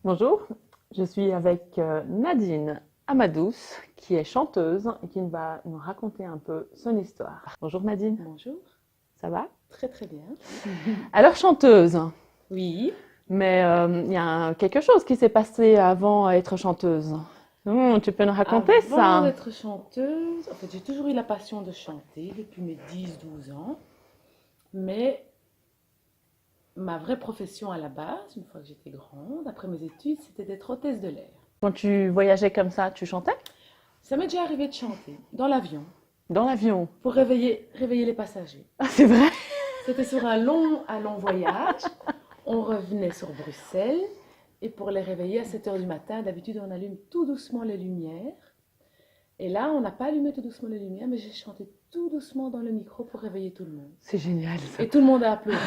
Bonjour, je suis avec Nadine Amadous, qui est chanteuse et qui va nous raconter un peu son histoire. Bonjour Nadine, Bonjour, ça va? très très bien. Alors chanteuse, Oui. mais il y a quelque chose qui s'est passé avant être chanteuse. Tu peux nous raconter Avant ça? d'être chanteuse, en fait, j'ai toujours eu la passion de chanter depuis mes 10-12 ans. Mais ma vraie profession à la base, une fois que j'étais grande, après mes études, c'était d'être hôtesse de l'air. Quand tu voyageais comme ça, tu chantais? Ça m'est déjà arrivé de chanter dans l'avion Dans l'avion? pour réveiller les passagers. Ah, c'est vrai? C'était sur un long voyage. On revenait sur Bruxelles et pour les réveiller à 7 heures du matin, d'habitude on allume tout doucement les lumières. Et là, on n'a pas allumé tout doucement les lumières, mais j'ai chanté tout doucement dans le micro pour réveiller tout le monde. C'est génial ça. Et tout le monde a applaudi.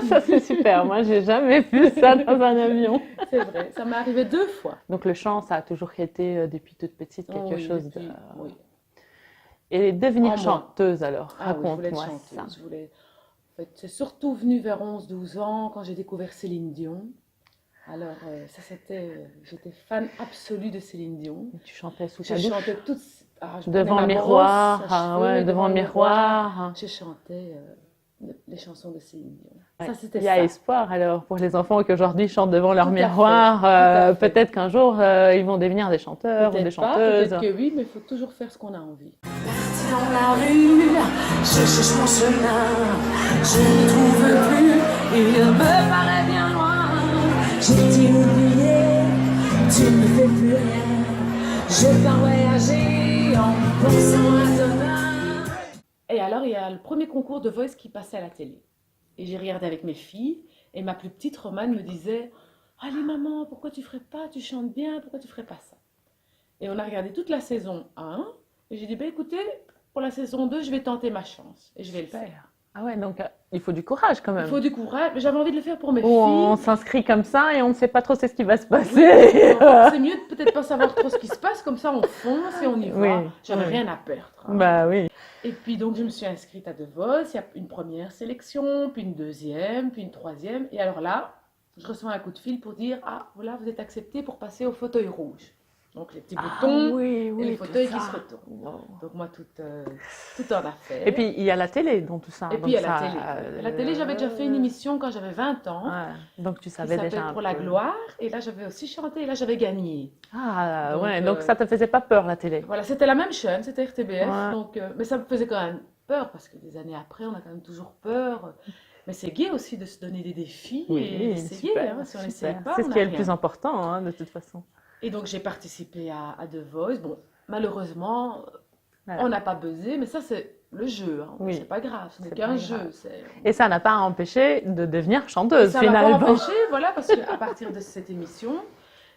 Ça c'est super, moi j'ai jamais vu ça dans un avion. C'est vrai, ça m'est arrivé 2 fois. Donc le chant, ça a toujours été depuis toute petite quelque Oui, chose de... oui. Et devenir En moi. chanteuse alors, Ah oui, je voulais être raconte-moi ça. chanteuse. En fait, c'est surtout venu vers 11-12 ans quand j'ai découvert Céline Dion. Alors, j'étais fan absolue de Céline Dion. Tu chantais sous Je ta douche, chantais toutes. Je devant prenais le ma miroir, brosse à cheveux, ouais, devant le miroir. je chantais les chansons de Céline Dion. Ouais. Ça, c'était Il y a ça. espoir alors pour les enfants qui aujourd'hui chantent devant leur Tout à fait, miroir. tout à fait. Peut-être qu'un jour ils vont devenir des chanteurs ou des Peut-être pas, chanteuses. peut-être que oui, mais il faut toujours faire ce qu'on a envie. Parti dans la rue, je cherche mon chemin, je ne trouve plus, il me paraît bien loin. J'ai-t-il oublié, tu ne fais plus rien, je pars voyager en pensant à demain. Et alors, il y a le premier concours de Voice qui passait à la télé. Et j'ai regardé avec mes filles, et ma plus petite Romane me disait « Allez maman, pourquoi tu ferais pas, tu chantes bien, pourquoi tu ferais pas ça ?» Et on a regardé toute la saison 1, et j'ai dit bah, « Écoutez, pour la saison 2, je vais tenter ma chance, et je vais le faire. » Ah ouais, donc il faut du courage quand même. Il faut du courage, mais j'avais envie de le faire pour mes Ou on filles. s'inscrit comme ça et on ne sait pas trop ce qui va se passer. C'est mieux de peut-être pas savoir trop ce qui se passe, comme ça on fonce et on y va. Oui, J'avais oui. rien à perdre. Hein. Bah oui. Et puis donc je me suis inscrite à The Voice, il y a une première sélection, puis une deuxième, puis une troisième. Et alors là, je reçois un coup de fil pour dire ah voilà, vous êtes accepté pour passer au fauteuil rouge. Donc les petits boutons oui, oui, et les tout fauteuils ça. qui se retournent. Wow. Donc moi tout en affaire. Et puis il y a la télé dans tout ça. Et donc puis il y a la ça, télé. À la télé, j'avais déjà fait une émission quand j'avais 20 ans. Ouais, donc tu Qui savais déjà s'appelle un Pour la peu. gloire. Et là j'avais aussi chanté et là j'avais gagné. Ah Donc, ouais, donc ça te faisait pas peur la télé. Voilà, c'était la même chaîne, c'était RTBF. Ouais. Donc, mais ça me faisait quand même peur parce que des années après, on a quand même toujours peur. Mais c'est gai aussi de se donner des défis et essayer. super, Hein, si on super. n'essaye pas, C'est on ce n'a qui est le rien. plus important hein, de toute façon. Et donc j'ai participé à The Voice. Bon, malheureusement, Voilà. on n'a pas buzzé, mais ça c'est le jeu. Hein. Oui. C'est pas grave, ce n'est C'est qu'un pas jeu. grave. C'est... Et ça n'a pas empêché de devenir chanteuse Ça m'a pas finalement. empêché, voilà, parce qu'à partir de cette émission,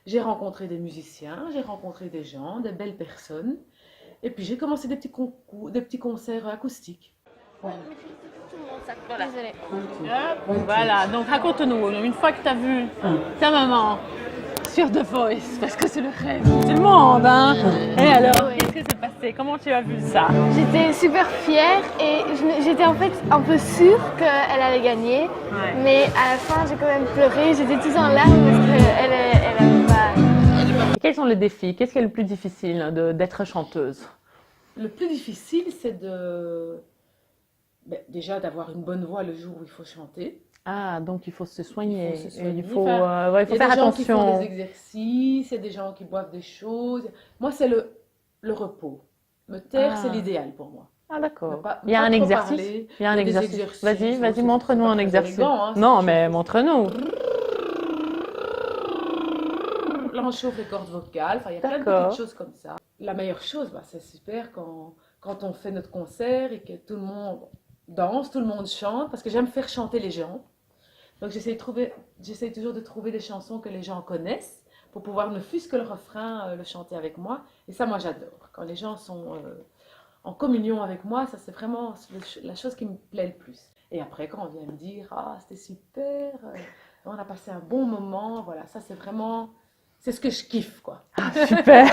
j'ai rencontré des musiciens, j'ai rencontré des gens, des belles personnes. Et puis j'ai commencé des petits concours, des petits concerts acoustiques. Désolée. Voilà, donc raconte-nous, une fois que tu as vu ta maman sur The Voice, parce que c'est le rêve de tout le monde, hein. Et alors, Ouais. qu'est-ce qui s'est passé? Comment tu as vu ça? J'étais super fière et j'étais en fait un peu sûre qu'elle allait gagner. Ouais. Mais à la fin, j'ai quand même pleuré. J'étais toute en larmes parce qu'elle avait pas. Et quels sont les défis? Qu'est-ce qui est le plus difficile d'être chanteuse? Le plus difficile, c'est déjà d'avoir une bonne voix le jour où il faut chanter. Ah, donc il faut se soigner, Il faut se et soigner. il faut, Enfin, ouais, il faut Il y a faire des gens qui font attention. des exercices, il y a des gens qui boivent des choses. Moi, c'est le repos. Me taire, Ah. c'est l'idéal pour moi. Ah d'accord. Ne pas- Il y a pas un trop exercice. parler. Il y a un Il y a des exercice. exercices, Vas-y, c'est vas-y, montre-nous pas un très exercice. élégant, hein, Non, c'est mais quelque chose. montre-nous. Là, on chauffe les cordes vocales. Enfin, il y a plein de D'accord. petites choses comme ça. La meilleure chose, c'est super quand on fait notre concert et que tout le monde danse, tout le monde chante, parce que j'aime faire chanter les gens. Donc j'essaie toujours de trouver des chansons que les gens connaissent pour pouvoir ne fût-ce que le refrain le chanter avec moi. Et ça, moi, j'adore. Quand les gens sont en communion avec moi, ça c'est vraiment la chose qui me plaît le plus. Et après, quand on vient me dire ah c'était super, on a passé un bon moment, voilà, ça c'est vraiment c'est ce que je kiffe quoi. Super.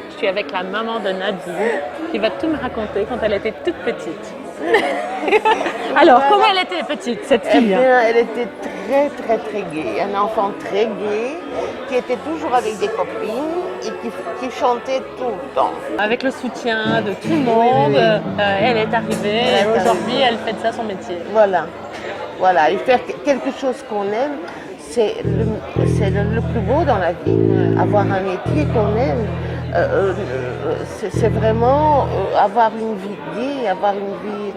Je suis avec la maman de Nadine qui va tout me raconter quand elle était toute petite. Alors, comment elle était petite, cette Eh fille? bien, elle était très, très, très gaie. Un enfant très gai, qui était toujours avec des copines et qui chantait tout le temps. Avec le soutien de tout le monde, elle est arrivée Elle est et aujourd'hui, elle fait de ça son métier. Voilà. Voilà. Et faire quelque chose qu'on aime, c'est le plus beau dans la vie. Avoir un métier qu'on aime, c'est vraiment avoir une vie gaie, avoir une vie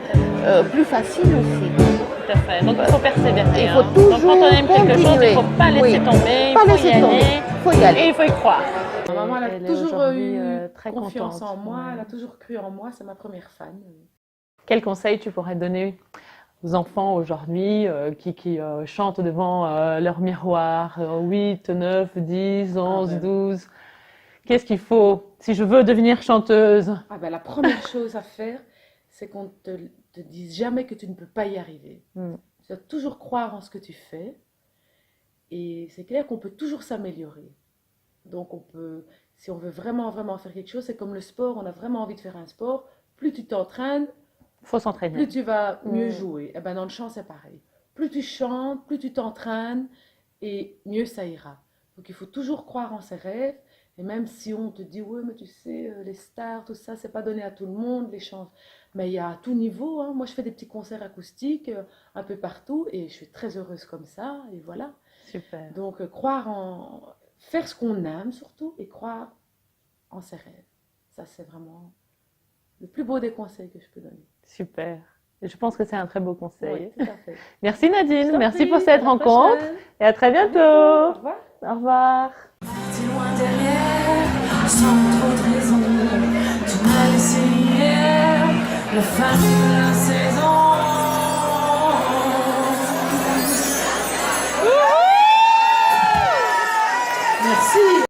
plus facile aussi. Tout à fait. Donc, il faut persévérer. Il faut hein. toujours Donc, quand on aime quelque chose, il ne faut continuer. pas laisser Oui. tomber, Pas il faut laisser y tomber. aller. Faut y aller. Et il faut y croire. Ma maman, elle a Elle est toujours aujourd'hui, eu très confiance contente. en moi, Ouais. elle a toujours cru en moi, c'est ma première fan. Quel conseil tu pourrais donner aux enfants aujourd'hui qui chantent devant leur miroir, 8, 9, 10, 11, 12? Qu'est-ce qu'il faut si je veux devenir chanteuse? Ah ben, la première chose à faire, c'est qu'on te dise jamais que tu ne peux pas y arriver. Tu dois toujours croire en ce que tu fais. Et c'est clair qu'on peut toujours s'améliorer. Donc on peut, si on veut vraiment, vraiment faire quelque chose, c'est comme le sport, on a vraiment envie de faire un sport, plus tu t'entraînes, Faut s'entraîner. plus tu vas mieux jouer. Et ben dans le chant, c'est pareil. Plus tu chantes, plus tu t'entraînes, et mieux ça ira. Donc il faut toujours croire en ses rêves. Et même si on te dit, oui, mais tu sais, les stars, tout ça, c'est pas donné à tout le monde, les chants. Mais il y a à tout niveau. Hein. Moi, je fais des petits concerts acoustiques un peu partout, et je suis très heureuse comme ça, et voilà. Super. Donc croire en... Faire ce qu'on aime surtout, et croire en ses rêves. Ça, c'est vraiment le plus beau des conseils que je peux donner. Super. Et je pense que c'est un très beau conseil. Oui, tout à fait. Merci Je Nadine, t'en merci prie, pour cette à la rencontre prochaine. et à très Au bientôt. revoir. Au revoir. Si loin derrière, sans trop de raison, tu m'as laissé hier, la fin de la saison. Merci.